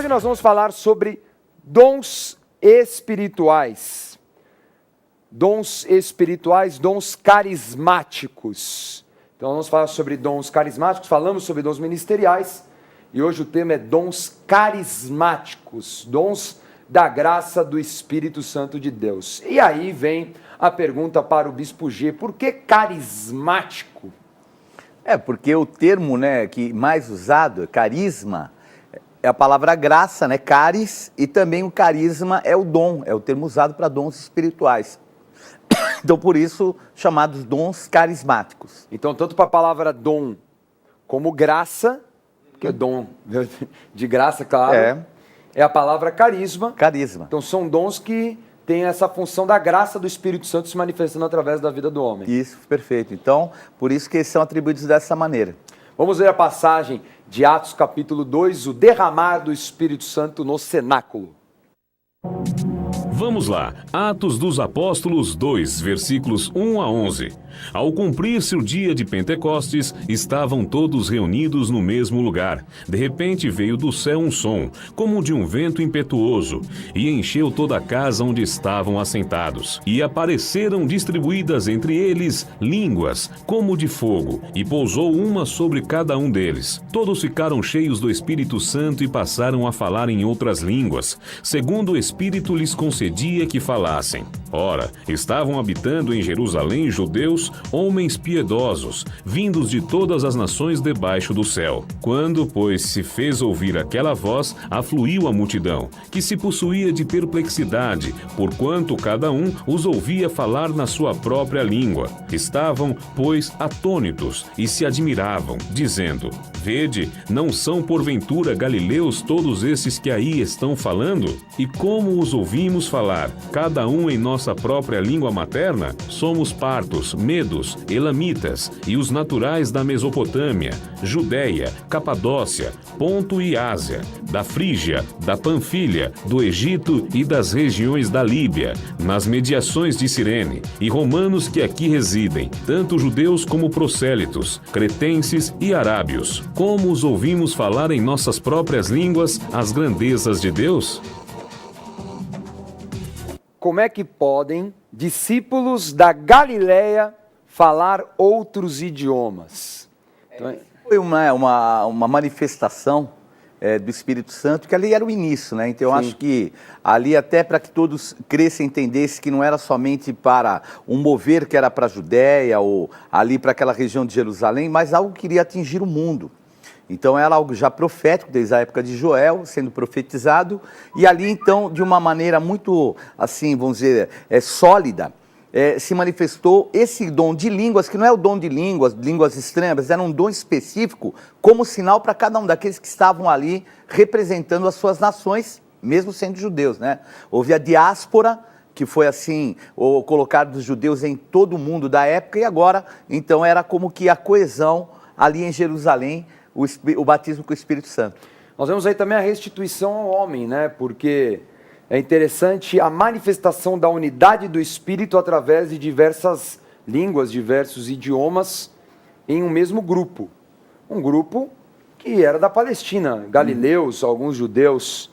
Hoje nós vamos falar sobre dons espirituais. Dons espirituais, dons carismáticos. Então vamos falar sobre dons carismáticos, falamos sobre dons ministeriais e hoje o tema é dons carismáticos, dons da graça do Espírito Santo de Deus. E aí vem a pergunta para o Bispo G, por que carismático? Porque o termo, que mais usado, carisma, é a palavra graça, caris, e também o carisma é o dom, é o termo usado para dons espirituais. Então, por isso, chamados dons carismáticos. Então, tanto para a palavra dom como graça, que é dom de graça, claro, é a palavra carisma. Carisma. Então, são dons que têm essa função da graça do Espírito Santo se manifestando através da vida do homem. Isso, perfeito. Então, por isso que eles são atribuídos dessa maneira. Vamos ver a passagem de Atos capítulo 2, o derramar do Espírito Santo no cenáculo. Vamos lá, Atos dos Apóstolos 2, versículos 1 a 11. Ao cumprir-se o dia de Pentecostes, estavam todos reunidos no mesmo lugar. De repente veio do céu um som, como de um vento impetuoso, e encheu toda a casa onde estavam assentados. E apareceram distribuídas entre eles línguas, como de fogo, e pousou uma sobre cada um deles. Todos ficaram cheios do Espírito Santo e passaram a falar em outras línguas, segundo o Espírito lhes concedia que falassem. Ora, estavam habitando em Jerusalém judeus, homens piedosos, vindos de todas as nações debaixo do céu. Quando, pois, se fez ouvir aquela voz, afluiu a multidão, que se possuía de perplexidade, porquanto cada um os ouvia falar na sua própria língua. Estavam, pois, atônitos e se admiravam, dizendo: Vede, não são porventura galileus todos esses que aí estão falando? E como os ouvimos falar, cada um em nossa própria língua materna? Somos partos, medos, elamitas e os naturais da Mesopotâmia, Judéia, Capadócia, Ponto e Ásia, da Frígia, da Panfilha, do Egito e das regiões da Líbia, nas mediações de Cirene, e romanos que aqui residem, tanto judeus como prosélitos, cretenses e arábios. Como os ouvimos falar em nossas próprias línguas as grandezas de Deus? Como é que podem discípulos da Galileia falar outros idiomas? Então, Foi uma manifestação do Espírito Santo, que ali era o início, Então, eu acho que ali, até para que todos crescem e entendessem que não era somente para um mover que era para a Judéia ou ali para aquela região de Jerusalém, mas algo que iria atingir o mundo. Então, era algo já profético, desde a época de Joel, sendo profetizado, e ali, então, de uma maneira muito, assim, vamos dizer, sólida, se manifestou esse dom de línguas, que não é o dom de línguas estranhas, mas era um dom específico, como sinal para cada um daqueles que estavam ali representando as suas nações, mesmo sendo judeus, Houve a diáspora, que foi assim, o colocado dos judeus em todo o mundo da época, e agora, então, era como que a coesão ali em Jerusalém, o batismo com o Espírito Santo. nós vemos aí também a restituição ao homem, Porque é interessante a manifestação da unidade do Espírito através de diversas línguas, diversos idiomas em um mesmo grupo. Um grupo que era da Palestina, galileus, alguns judeus.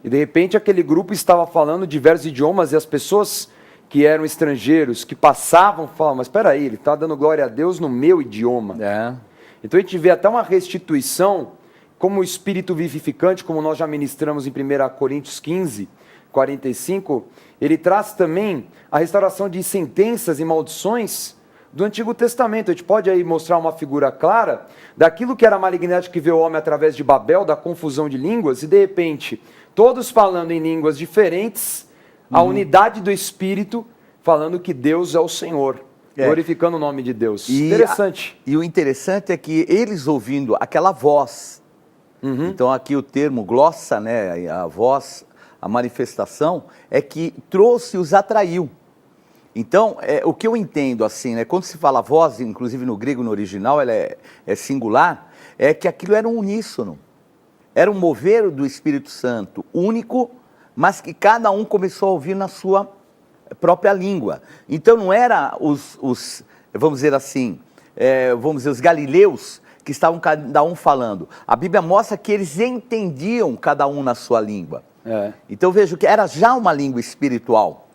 E de repente aquele grupo estava falando diversos idiomas e as pessoas que eram estrangeiros, que passavam, falavam, mas espera aí, ele está dando glória a Deus no meu idioma. Então a gente vê até uma restituição como o Espírito vivificante, como nós já ministramos em 1 Coríntios 15, 45, ele traz também a restauração de sentenças e maldições do Antigo Testamento. A gente pode aí mostrar uma figura clara daquilo que era a malignidade que veio o homem através de Babel, da confusão de línguas, e de repente, todos falando em línguas diferentes, a unidade do Espírito falando que Deus é o Senhor. Glorificando o nome de Deus. Interessante. E o interessante é que eles ouvindo aquela voz, então aqui o termo glossa, a voz, a manifestação, é que trouxe e os atraiu. Então, o que eu entendo assim, quando se fala voz, inclusive no grego, no original, ela é singular, é que aquilo era um uníssono. Era um mover do Espírito Santo único, mas que cada um começou a ouvir na sua própria língua. Então não era vamos dizer assim, os galileus que estavam cada um falando. A Bíblia mostra que eles entendiam cada um na sua língua. Então vejo que era já uma língua espiritual.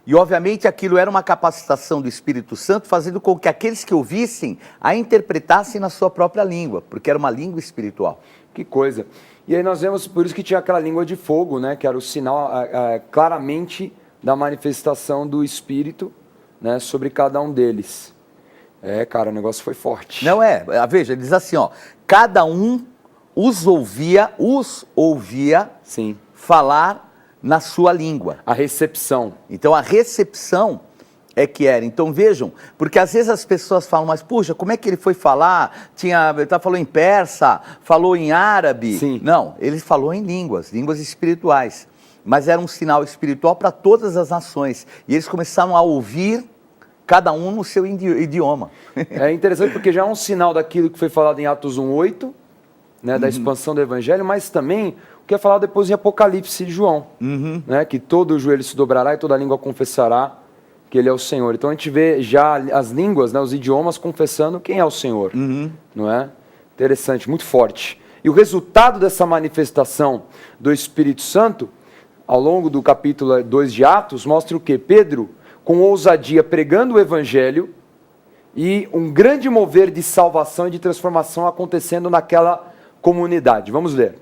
E obviamente aquilo era uma capacitação do Espírito Santo, fazendo com que aqueles que ouvissem a interpretassem na sua própria língua, porque era uma língua espiritual. Que coisa. E aí nós vemos, por isso que tinha aquela língua de fogo, né, que era o sinal claramente da manifestação do Espírito, né, sobre cada um deles. Cara, o negócio foi forte. Não veja, ele diz assim, ó, cada um os ouvia Sim. falar na sua língua. A recepção. Então a recepção é que era. Então vejam, porque às vezes as pessoas falam, mas puxa, como é que ele foi falar? Ele falou em persa, falou em árabe. Sim. Não, ele falou em línguas espirituais. Mas era um sinal espiritual para todas as nações. E eles começaram a ouvir cada um no seu idioma. É interessante porque já é um sinal daquilo que foi falado em Atos 1:8, né, da expansão do Evangelho, mas também o que é falado depois em Apocalipse de João, né, que todo joelho se dobrará e toda língua confessará que Ele é o Senhor. Então a gente vê já as línguas, né, os idiomas confessando quem é o Senhor, não é? Interessante, muito forte. E o resultado dessa manifestação do Espírito Santo, ao longo do capítulo 2 de Atos, mostra o quê? Pedro, com ousadia, pregando o Evangelho e um grande mover de salvação e de transformação acontecendo naquela comunidade. Vamos ler.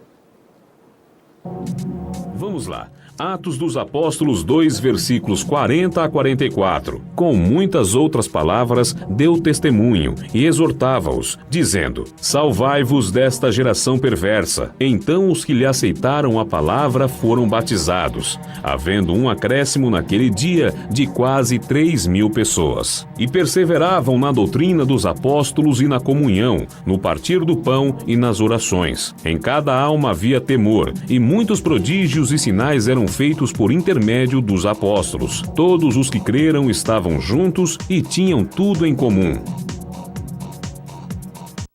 Vamos lá. Atos dos Apóstolos 2, versículos 40 a 44. Com muitas outras palavras, deu testemunho e exortava-os, dizendo: Salvai-vos desta geração perversa. Então os que lhe aceitaram a palavra foram batizados, havendo um acréscimo naquele dia de quase 3.000 pessoas. E perseveravam na doutrina dos apóstolos e na comunhão, no partir do pão e nas orações. Em cada alma havia temor, e muitos prodígios e sinais eram feitos por intermédio dos apóstolos. Todos os que creram estavam juntos e tinham tudo em comum.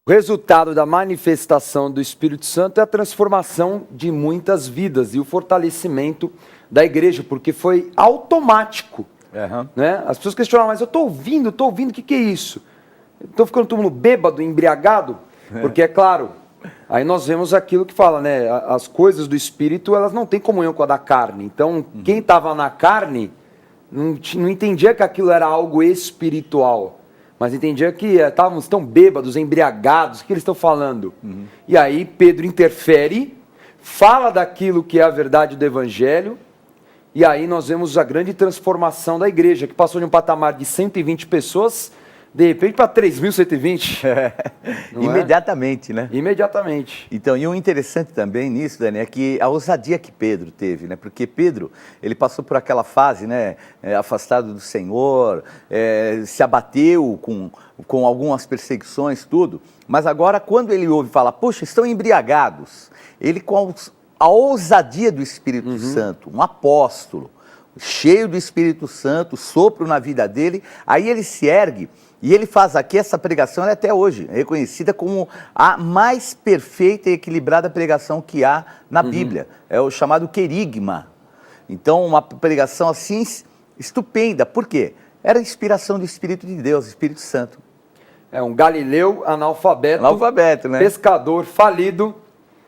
O resultado da manifestação do Espírito Santo é a transformação de muitas vidas e o fortalecimento da igreja, porque foi automático. Né? As pessoas questionaram, mas eu estou ouvindo, o que é isso? Estou ficando todo mundo bêbado, embriagado? Porque é claro... Aí nós vemos aquilo que fala, né? As coisas do Espírito, elas não têm comunhão com a da carne. Então, quem estava na carne não entendia que aquilo era algo espiritual, mas entendia que estávamos tão bêbados, embriagados, o que eles estão falando? E aí Pedro interfere, fala daquilo que é a verdade do Evangelho, e aí nós vemos a grande transformação da igreja, que passou de um patamar de 120 pessoas... De repente para 3.120. Imediatamente, né? Imediatamente. Então, e o interessante também nisso, Dani, é que a ousadia que Pedro teve, né? Porque Pedro, ele passou por aquela fase, né? Afastado do Senhor, se abateu com algumas perseguições, tudo. Mas agora, quando ele ouve falar, poxa, estão embriagados, ele com a ousadia do Espírito Santo, um apóstolo, cheio do Espírito Santo, sopro na vida dele, aí ele se ergue. E ele faz aqui essa pregação, ela é até hoje reconhecida como a mais perfeita e equilibrada pregação que há na Bíblia. É o chamado querigma. Então, uma pregação assim estupenda. Por quê? Era a inspiração do Espírito de Deus, Espírito Santo. É um galileu analfabeto, né? Pescador falido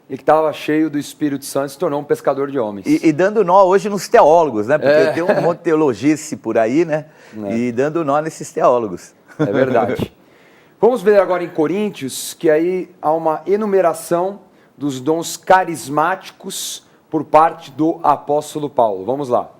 e que estava cheio do Espírito Santo, se tornou um pescador de homens. E dando nó hoje nos teólogos, né? Porque tem um monte de teologice por aí, né? E dando nó nesses teólogos. É verdade. Vamos ver agora em Coríntios, que aí há uma enumeração dos dons carismáticos por parte do apóstolo Paulo. Vamos lá.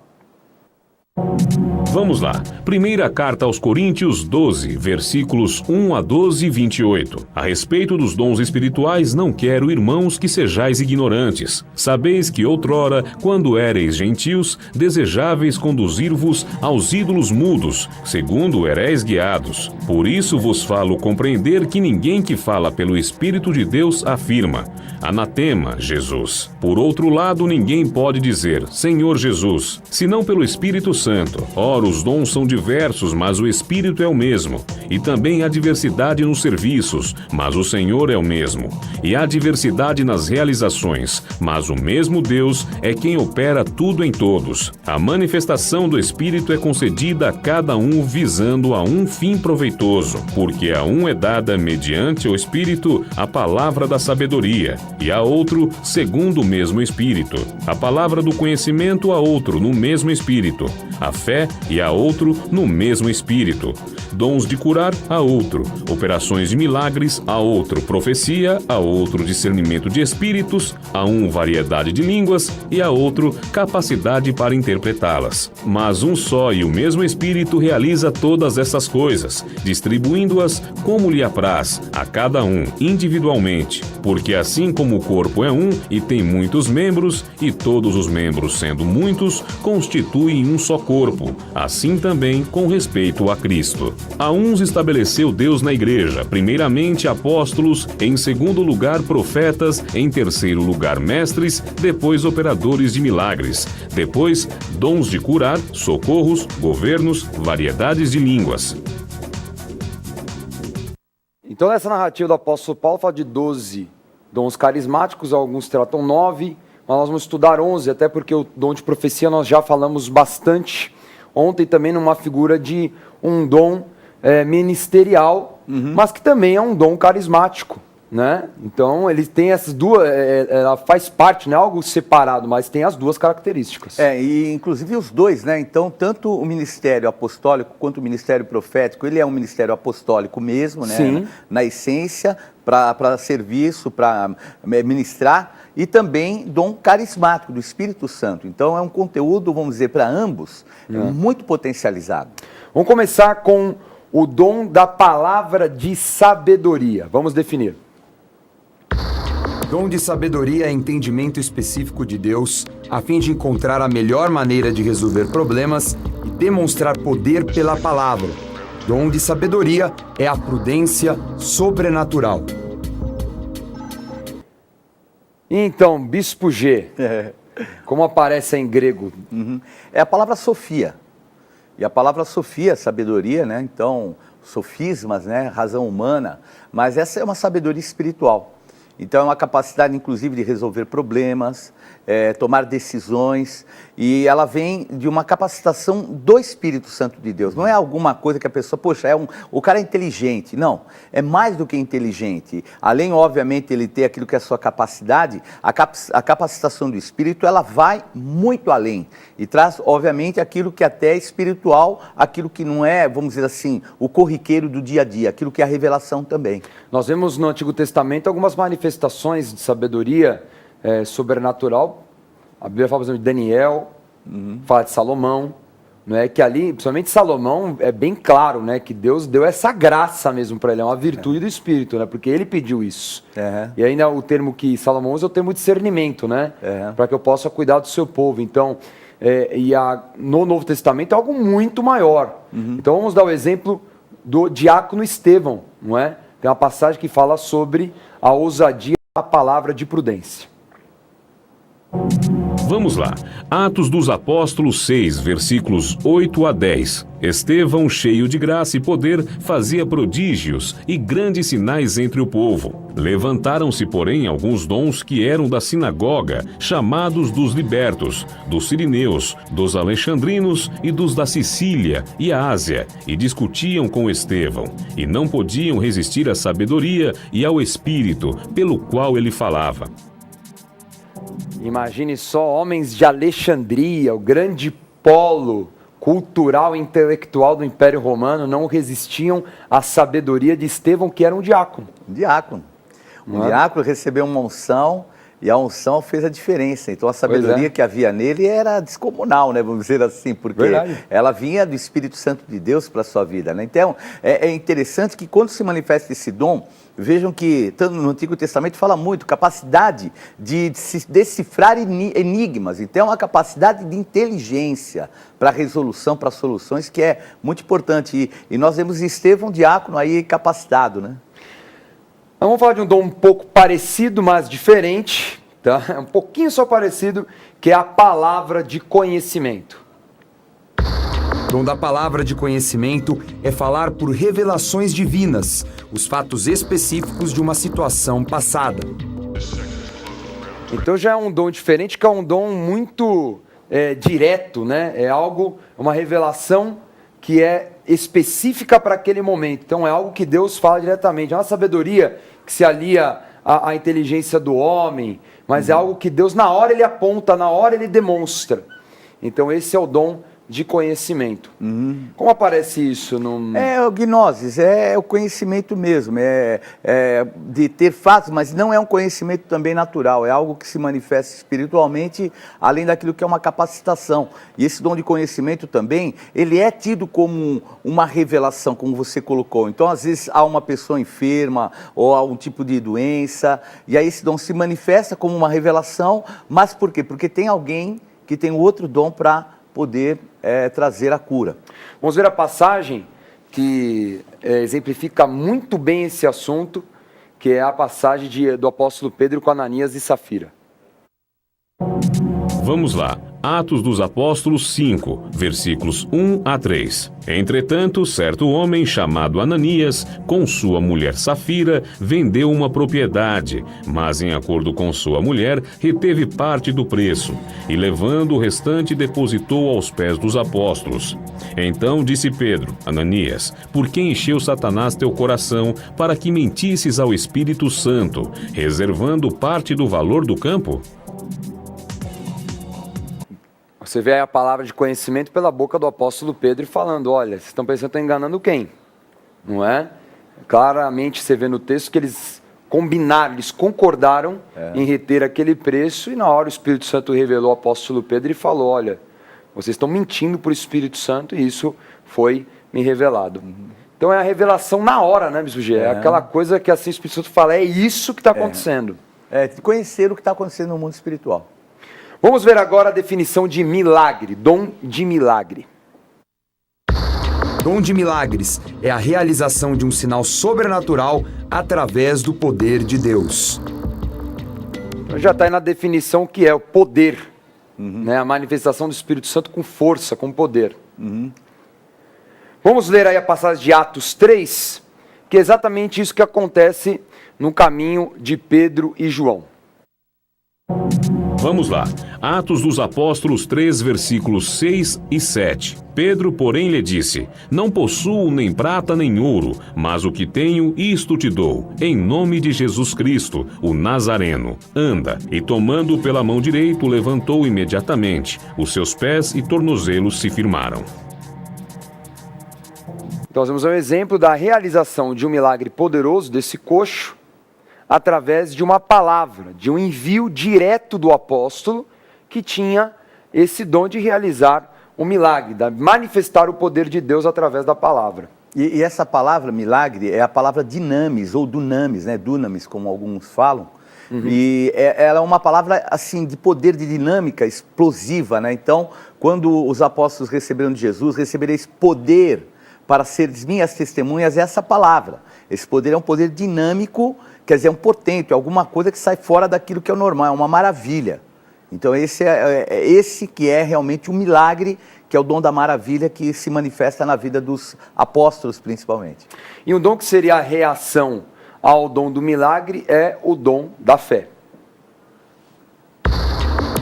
Vamos lá. Primeira carta aos Coríntios 12, versículos 1 a 12 e 28. A respeito dos dons espirituais, não quero, irmãos, que sejais ignorantes. Sabeis que outrora, quando éreis gentios, desejáveis conduzir-vos aos ídolos mudos, segundo ereis guiados. Por isso vos falo compreender que ninguém que fala pelo Espírito de Deus afirma: Anatema, Jesus. Por outro lado, ninguém pode dizer: Senhor Jesus, senão pelo Espírito Santo. Ora, os dons são diversos, mas o Espírito é o mesmo. E também há diversidade nos serviços, mas o Senhor é o mesmo. E há diversidade nas realizações, mas o mesmo Deus é quem opera tudo em todos. A manifestação do Espírito é concedida a cada um visando a um fim proveitoso, porque a um é dada mediante o Espírito a palavra da sabedoria, e a outro segundo o mesmo Espírito. A palavra do conhecimento a outro no mesmo Espírito. A fé e a outro no mesmo Espírito. Dons de curar a outro. Operações de milagres a outro. Profecia a outro. Discernimento de espíritos a um. Variedade de línguas e a outro capacidade para interpretá-las. Mas um só e o mesmo Espírito realiza todas essas coisas, distribuindo-as como lhe apraz, a cada um individualmente. Porque assim como o corpo é um e tem muitos membros, e todos os membros, sendo muitos, constituem um só corpo, assim também com respeito a Cristo. A uns estabeleceu Deus na igreja, primeiramente apóstolos, em segundo lugar profetas, em terceiro lugar mestres, depois operadores de milagres, depois dons de curar, socorros, governos, variedades de línguas. Então, nessa narrativa do apóstolo Paulo, fala de 12 dons carismáticos, alguns tratam 9, mas nós vamos estudar 11, até porque o dom de profecia nós já falamos bastante ontem também numa figura de um dom ministerial, mas que também é um dom carismático, né? Então, ele tem essas duas, ela faz parte, não é algo separado, mas tem as duas características. E inclusive os dois, né? Então, tanto o ministério apostólico quanto o ministério profético, ele é um ministério apostólico mesmo, né? Sim. Na essência, para serviço, para ministrar, e também dom carismático do Espírito Santo. Então, é um conteúdo, vamos dizer, para ambos, muito potencializado. Vamos começar com o dom da palavra de sabedoria. Vamos definir. Dom de sabedoria é entendimento específico de Deus, a fim de encontrar a melhor maneira de resolver problemas e demonstrar poder pela palavra. Dom de sabedoria é a prudência sobrenatural. Então, Bispo G, como aparece em grego? É a palavra Sofia. E a palavra Sofia, sabedoria, né? Então, sofismas, né? Razão humana. Mas essa é uma sabedoria espiritual. Então, é uma capacidade, inclusive, de resolver problemas, tomar decisões, e ela vem de uma capacitação do Espírito Santo de Deus. Não é alguma coisa que a pessoa, poxa, o cara é inteligente. Não, é mais do que inteligente. Além, obviamente, ele ter aquilo que é a sua capacidade, a capacitação do Espírito, ela vai muito além. E traz, obviamente, aquilo que até é espiritual, aquilo que não é, vamos dizer assim, o corriqueiro do dia a dia, aquilo que é a revelação também. Nós vemos no Antigo Testamento algumas manifestações de sabedoria sobrenatural. A Bíblia fala, por exemplo, de Daniel, fala de Salomão, né? Que ali, principalmente Salomão, é bem claro, né? Que Deus deu essa graça mesmo para ele, é uma virtude do Espírito, né? Porque ele pediu isso. E ainda o termo que Salomão usa é o termo discernimento, né? Para que eu possa cuidar do seu povo. Então, no Novo Testamento é algo muito maior. Então vamos dar o exemplo do diácono Estevão, não é? Tem uma passagem que fala sobre a ousadia da palavra de prudência. Vamos lá. Atos dos Apóstolos 6, versículos 8 a 10. Estevão, cheio de graça e poder, fazia prodígios e grandes sinais entre o povo. Levantaram-se, porém, alguns dons que eram da sinagoga, chamados dos libertos, dos sirineus, dos alexandrinos e dos da Sicília e Ásia, e discutiam com Estevão, e não podiam resistir à sabedoria e ao espírito pelo qual ele falava. Imagine só, homens de Alexandria, o grande polo cultural e intelectual do Império Romano, não resistiam à sabedoria de Estevão, que era um diácono. Diácono. Diácono recebeu uma unção e a unção fez a diferença. Então a sabedoria que havia nele era descomunal, né? Vamos dizer assim, porque ela vinha do Espírito Santo de Deus para a sua vida, né? Então é interessante que quando se manifesta esse dom, vejam que tanto no Antigo Testamento fala muito, capacidade de decifrar enigmas. Então, é uma capacidade de inteligência para resolução, para soluções, que é muito importante. E nós vemos Estevão, diácono, aí capacitado, né? Vamos falar de um dom um pouco parecido, mas diferente, tá? Um pouquinho só parecido, que é a palavra de conhecimento. O dom da palavra de conhecimento é falar por revelações divinas, os fatos específicos de uma situação passada. Então já é um dom diferente, que é um dom muito direto, né? É algo, uma revelação que é específica para aquele momento. Então é algo que Deus fala diretamente. É uma sabedoria que se alia à inteligência do homem, mas é algo que Deus, na hora, ele aponta, na hora ele demonstra. Então esse é o dom de conhecimento. Como aparece isso? É o gnoses, é o conhecimento mesmo, de ter fatos, mas não é um conhecimento também natural, é algo que se manifesta espiritualmente, além daquilo que é uma capacitação. E esse dom de conhecimento também, ele é tido como uma revelação, como você colocou. Então, às vezes, há uma pessoa enferma, ou há um tipo de doença, e aí esse dom se manifesta como uma revelação, mas por quê? Porque tem alguém que tem outro dom para poder trazer a cura. Vamos ver a passagem que exemplifica muito bem esse assunto, que é a passagem do apóstolo Pedro com Ananias e Safira. Vamos lá. Atos dos Apóstolos 5, versículos 1 a 3. Entretanto, certo homem chamado Ananias, com sua mulher Safira, vendeu uma propriedade, mas em acordo com sua mulher, reteve parte do preço, e levando o restante depositou aos pés dos apóstolos. Então disse Pedro: Ananias, por que encheu Satanás teu coração para que mentisses ao Espírito Santo, reservando parte do valor do campo? Você vê aí a palavra de conhecimento pela boca do apóstolo Pedro falando, olha, vocês estão pensando que estão enganando quem? Não é? Claramente você vê no texto que eles combinaram, eles concordaram em reter aquele preço, e na hora o Espírito Santo revelou ao apóstolo Pedro e falou, olha, vocês estão mentindo para o Espírito Santo, e isso foi me revelado. Então é a revelação na hora, né, Bispo G? É aquela coisa que assim o Espírito Santo fala, é isso que está acontecendo. Conhecer o que está acontecendo no mundo espiritual. Vamos ver agora a definição de milagre, dom de milagre. Dom de milagres é a realização de um sinal sobrenatural através do poder de Deus. Já está aí na definição que é o poder, né? A manifestação do Espírito Santo com força, com poder. Vamos ler aí a passagem de Atos 3, que é exatamente isso que acontece no caminho de Pedro e João. Vamos lá. Atos dos Apóstolos 3, versículos 6 e 7. Pedro, porém, lhe disse: Não possuo nem prata nem ouro, mas o que tenho, isto te dou. Em nome de Jesus Cristo, o Nazareno, anda. E tomando-o pela mão direita, o levantou imediatamente. Os seus pés e tornozelos se firmaram. Então, nós temos um exemplo da realização de um milagre poderoso desse coxo, através de uma palavra, de um envio direto do apóstolo, que tinha esse dom de realizar um milagre, de manifestar o poder de Deus através da palavra. E essa palavra, milagre, é a palavra dinamis, ou dunamis, né? Dunamis, como alguns falam. E ela é uma palavra, assim, de poder, de dinâmica, explosiva, né? Então, quando os apóstolos receberam de Jesus, recebereis poder para seres minhas testemunhas, é essa palavra. Esse poder é um poder dinâmico, quer dizer, é um portento, é alguma coisa que sai fora daquilo que é o normal, é uma maravilha. Então esse que é realmente um milagre, que é o dom da maravilha que se manifesta na vida dos apóstolos principalmente. E um dom que seria a reação ao dom do milagre é o dom da fé.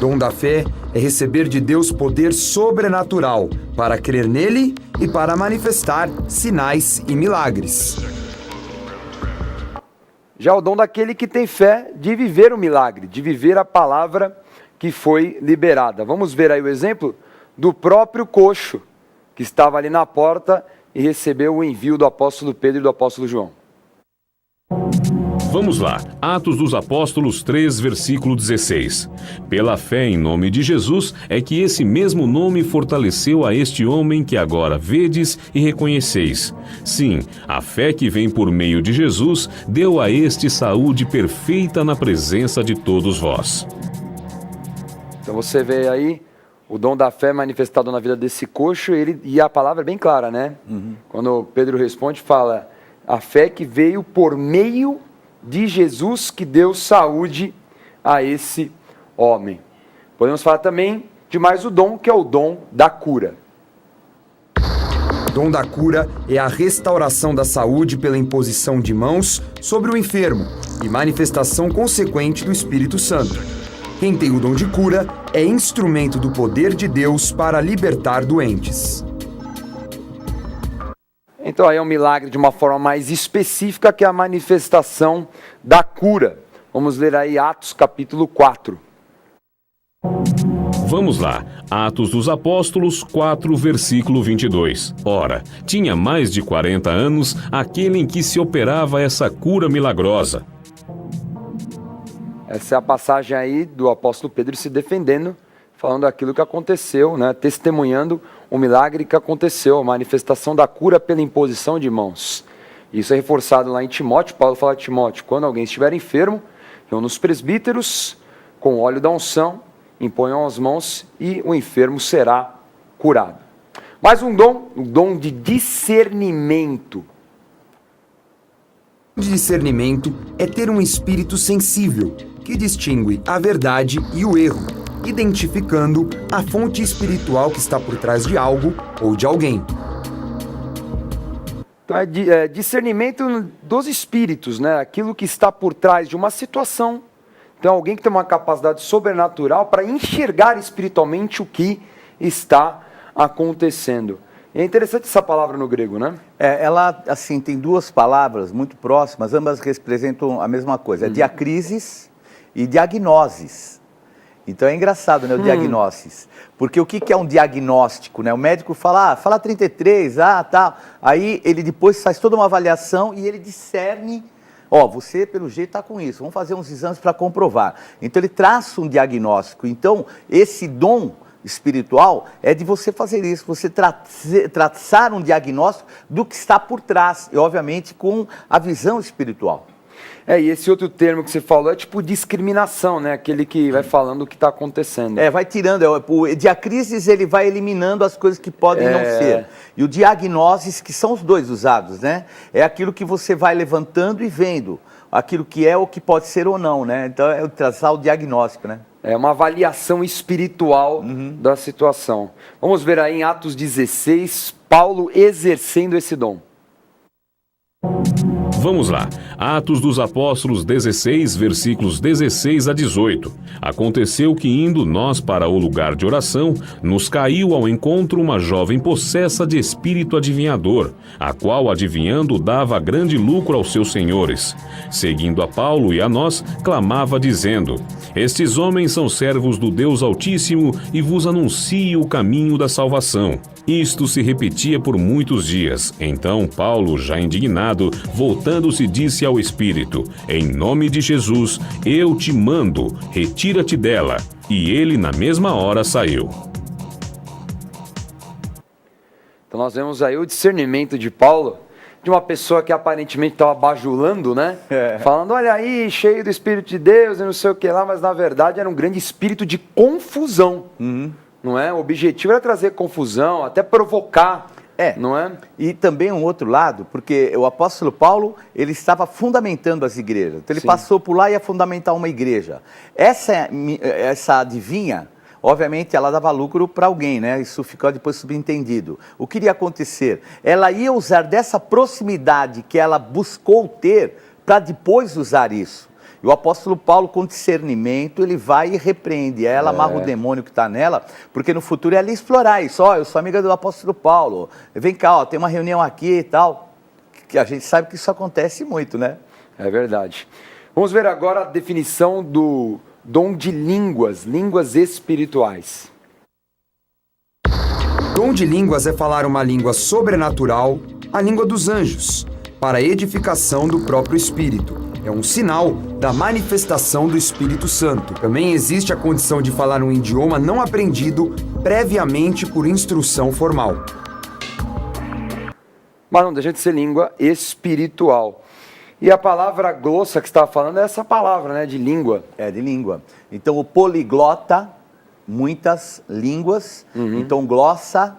Dom da fé é receber de Deus poder sobrenatural para crer nele e para manifestar sinais e milagres. Já o dom daquele que tem fé de viver o milagre, de viver a palavra que foi liberada. Vamos ver aí o exemplo do próprio coxo, que estava ali na porta e recebeu o envio do apóstolo Pedro e do apóstolo João. Vamos lá. Atos dos Apóstolos 3, versículo 16. Pela fé em nome de Jesus é que esse mesmo nome fortaleceu a este homem que agora vedes e reconheceis. Sim, a fé que vem por meio de Jesus deu a este saúde perfeita na presença de todos vós. Então você vê aí o dom da fé manifestado na vida desse coxo, e a palavra é bem clara, né? Quando Pedro responde, fala, a fé que veio por meio de Jesus que deu saúde a esse homem. Podemos falar também de mais o dom, que é o dom da cura. O dom da cura é a restauração da saúde pela imposição de mãos sobre o enfermo e manifestação consequente do Espírito Santo. Quem tem o dom de cura é instrumento do poder de Deus para libertar doentes. Então aí é um milagre de uma forma mais específica, que é a manifestação da cura. Vamos ler aí Atos capítulo 4. Vamos lá, Atos dos Apóstolos 4, versículo 22. Ora, tinha mais de 40 anos aquele em que se operava essa cura milagrosa. Essa é a passagem aí do apóstolo Pedro se defendendo, falando aquilo que aconteceu, né? Testemunhando o milagre que aconteceu, a manifestação da cura pela imposição de mãos. Isso é reforçado lá em Timóteo. Paulo fala a Timóteo: quando alguém estiver enfermo, reúna os presbíteros com óleo da unção, imponham as mãos e o enfermo será curado. Mais um dom, o dom de discernimento. O discernimento é ter um espírito sensível, que distingue a verdade e o erro, identificando a fonte espiritual que está por trás de algo ou de alguém. Então é discernimento dos espíritos, né? Aquilo que está por trás de uma situação. Então alguém que tem uma capacidade sobrenatural para enxergar espiritualmente o que está acontecendo. É interessante essa palavra no grego, né? Ela, assim, tem duas palavras muito próximas, ambas representam a mesma coisa. É diacrisis e diagnosis. Então é engraçado, né, o diagnóstico. Porque o que é um diagnóstico, né? O médico fala, fala 33, tá. Aí ele depois faz toda uma avaliação e ele discerne, você pelo jeito está com isso, vamos fazer uns exames para comprovar. Então ele traça um diagnóstico. Então esse dom espiritual é de você fazer isso, você traçar um diagnóstico do que está por trás, e obviamente com a visão espiritual. E esse outro termo que você falou é tipo discriminação, né? Aquele que vai falando o que está acontecendo. Vai tirando. O diacrisis, ele vai eliminando as coisas que podem não ser. E o diagnósis, que são os dois usados, né? É aquilo que você vai levantando e vendo. Aquilo que é ou que pode ser ou não, né? Então é traçar o diagnóstico, né? É uma avaliação espiritual da situação. Vamos ver aí em Atos 16, Paulo exercendo esse dom. Vamos lá, Atos dos Apóstolos 16, versículos 16 a 18. Aconteceu que, indo nós para o lugar de oração, nos caiu ao encontro uma jovem possessa de espírito adivinhador, a qual, adivinhando, dava grande lucro aos seus senhores. Seguindo a Paulo e a nós, clamava dizendo: Estes homens são servos do Deus Altíssimo e vos anuncio o caminho da salvação. Isto se repetia por muitos dias. Então Paulo, já indignado, voltando-se, disse ao Espírito: Em nome de Jesus, eu te mando, retira-te dela. E ele, na mesma hora, saiu. Então nós vemos aí o discernimento de Paulo, de uma pessoa que aparentemente estava bajulando, né? Falando, olha aí, cheio do Espírito de Deus e não sei o que lá, mas na verdade era um grande espírito de confusão. Não é? O objetivo era trazer confusão, até provocar, não é? E também um outro lado, porque o apóstolo Paulo, ele estava fundamentando as igrejas. Então ele passou por lá e ia fundamentar uma igreja. Essa adivinha, obviamente, ela dava lucro para alguém, né? Isso ficou depois subentendido. O que iria acontecer? Ela ia usar dessa proximidade que ela buscou ter para depois usar isso. E o apóstolo Paulo, com discernimento, ele vai e repreende. Ela amarra o demônio que está nela, porque no futuro ela ia explorar isso. Eu sou amiga do apóstolo Paulo. Vem cá, tem uma reunião aqui e tal. Que a gente sabe que isso acontece muito, né? É verdade. Vamos ver agora a definição do dom de línguas, línguas espirituais. Dom de línguas é falar uma língua sobrenatural, a língua dos anjos, para a edificação do próprio Espírito. É um sinal da manifestação do Espírito Santo. Também existe a condição de falar um idioma não aprendido previamente por instrução formal. Mas não deixa de ser língua espiritual. E a palavra glossa que você estava falando é essa palavra, né? De língua. De língua. Então o poliglota, muitas línguas. Então glota,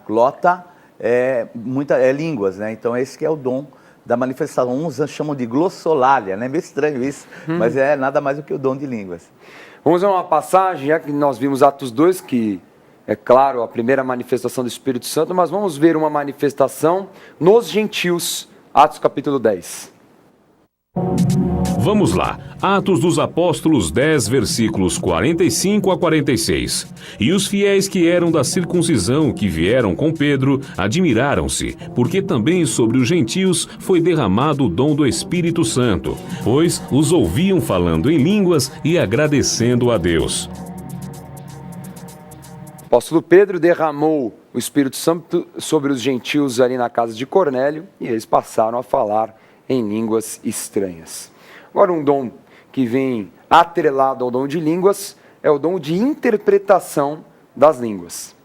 línguas, né? Então esse que é o dom da manifestação. Uns chamam de glossolalia, né? Meio estranho isso, mas é nada mais do que o dom de línguas. Vamos ver uma passagem, já que nós vimos Atos 2, que é claro, a primeira manifestação do Espírito Santo, mas vamos ver uma manifestação nos gentios, Atos capítulo 10. Vamos lá, Atos dos Apóstolos 10, versículos 45 a 46. E os fiéis que eram da circuncisão, que vieram com Pedro, admiraram-se, porque também sobre os gentios foi derramado o dom do Espírito Santo, pois os ouviam falando em línguas e agradecendo a Deus. O apóstolo Pedro derramou o Espírito Santo sobre os gentios ali na casa de Cornélio, e eles passaram a falar em línguas estranhas. Agora, um dom que vem atrelado ao dom de línguas é o dom de interpretação das línguas.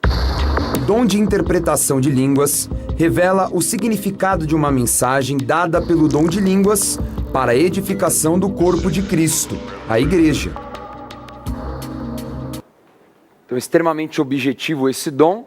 O dom de interpretação de línguas revela o significado de uma mensagem dada pelo dom de línguas para a edificação do corpo de Cristo, a Igreja. Então, extremamente objetivo esse dom,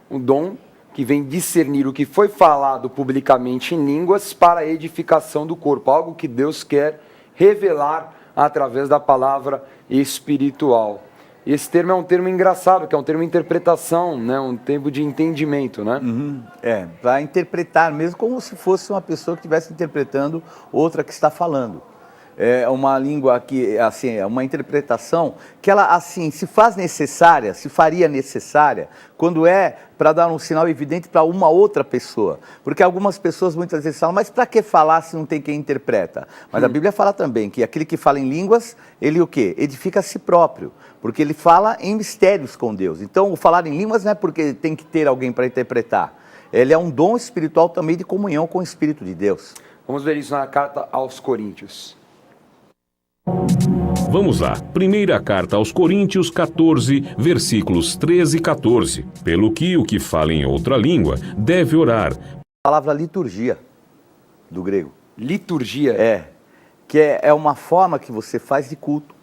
um dom que vem discernir o que foi falado publicamente em línguas para a edificação do corpo, algo que Deus quer revelar através da palavra espiritual. Esse termo é um termo engraçado, que é um termo de interpretação, né? Um termo de entendimento, né? Para interpretar mesmo como se fosse uma pessoa que estivesse interpretando outra que está falando. É uma língua que, assim, é uma interpretação que ela, assim, se faz necessária, se faria necessária, quando é para dar um sinal evidente para uma outra pessoa. Porque algumas pessoas muitas vezes falam, mas para que falar se não tem quem interpreta? Mas a Bíblia fala também que aquele que fala em línguas, ele o quê? Edifica a si próprio, porque ele fala em mistérios com Deus. Então, o falar em línguas não é porque tem que ter alguém para interpretar. Ele é um dom espiritual também de comunhão com o Espírito de Deus. Vamos ver isso na carta aos Coríntios. Vamos lá, primeira carta aos Coríntios 14, versículos 13 e 14. Pelo que o que fala em outra língua deve orar. A palavra liturgia, do grego. Liturgia? Que é uma forma que você faz de culto.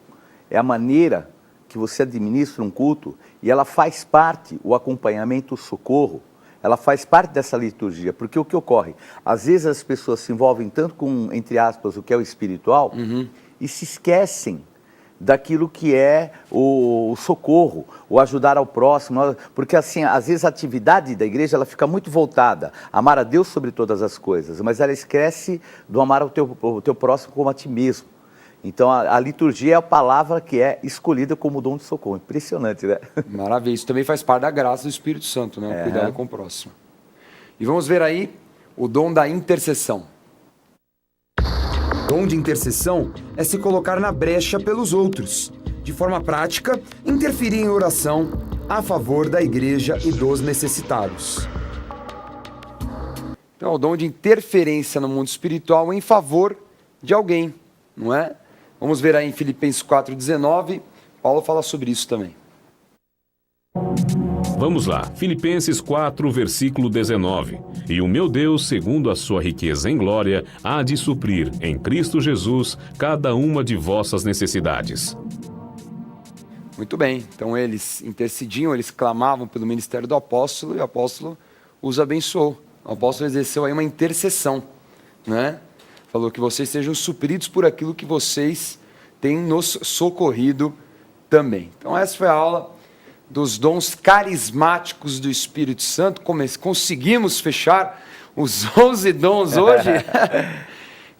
É a maneira que você administra um culto e ela faz parte, o acompanhamento, o socorro, ela faz parte dessa liturgia. Porque o que ocorre? Às vezes as pessoas se envolvem tanto com, entre aspas, o que é o espiritual, e se esquecem daquilo que é o socorro, o ajudar ao próximo, porque assim, às vezes a atividade da igreja ela fica muito voltada a amar a Deus sobre todas as coisas, mas ela esquece do amar o teu próximo como a ti mesmo. Então a liturgia é a palavra que é escolhida como dom de socorro. Impressionante, né? Maravilha, isso também faz parte da graça do Espírito Santo, né? O cuidado com o próximo. E vamos ver aí o dom da intercessão. O dom de intercessão é se colocar na brecha pelos outros. De forma prática, interferir em oração a favor da igreja e dos necessitados. Então, o dom de interferência no mundo espiritual em favor de alguém, não é? Vamos ver aí em Filipenses 4,19, Paulo fala sobre isso também. Vamos lá, Filipenses 4, versículo 19. E o meu Deus, segundo a sua riqueza em glória, há de suprir em Cristo Jesus cada uma de vossas necessidades. Muito bem, então eles intercediam, eles clamavam pelo ministério do apóstolo e o apóstolo os abençoou. O apóstolo exerceu aí uma intercessão, né? Falou que vocês sejam supridos por aquilo que vocês têm nos socorrido também. Então essa foi a aula dos dons carismáticos do Espírito Santo. Conseguimos fechar os 11 dons hoje.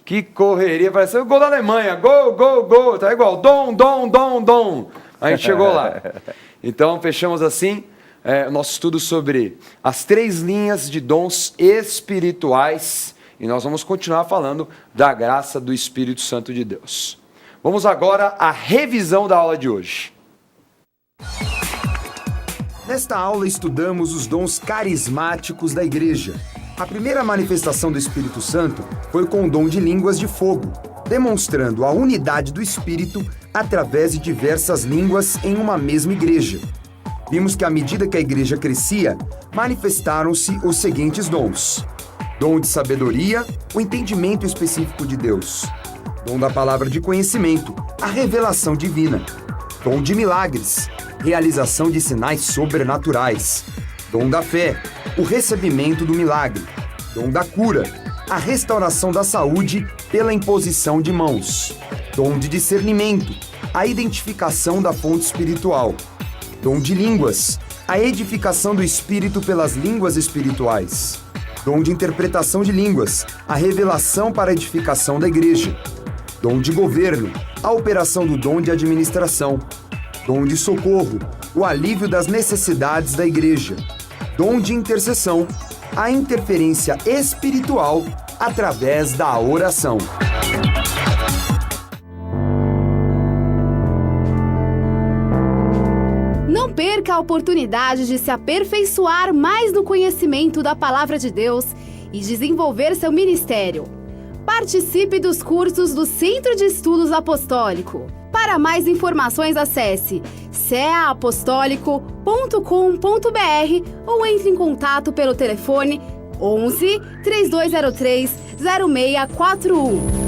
Que correria, parece o gol da Alemanha, gol, tá igual, dom. A gente chegou lá. Então fechamos assim o nosso estudo sobre as 3 linhas de dons espirituais e nós vamos continuar falando da graça do Espírito Santo de Deus. Vamos agora à revisão da aula de hoje. Nesta aula estudamos os dons carismáticos da igreja. A primeira manifestação do Espírito Santo foi com o dom de línguas de fogo, demonstrando a unidade do Espírito através de diversas línguas em uma mesma igreja. Vimos que à medida que a igreja crescia, manifestaram-se os seguintes dons: dom de sabedoria, o entendimento específico de Deus; dom da palavra de conhecimento, a revelação divina; dom de milagres, realização de sinais sobrenaturais; dom da fé, o recebimento do milagre; dom da cura, a restauração da saúde pela imposição de mãos; dom de discernimento, a identificação da fonte espiritual; Dom de línguas, a edificação do espírito pelas línguas espirituais. Dom de interpretação de línguas, a revelação para a edificação da igreja. Dom de governo, a operação do dom de administração. Dom de socorro, o alívio das necessidades da igreja. Dom de intercessão, a interferência espiritual através da oração. Não perca a oportunidade de se aperfeiçoar mais no conhecimento da Palavra de Deus e desenvolver seu ministério. Participe dos cursos do Centro de Estudos Apostólico. Para mais informações, acesse ceaapostólico.com.br ou entre em contato pelo telefone 11 3203 0641.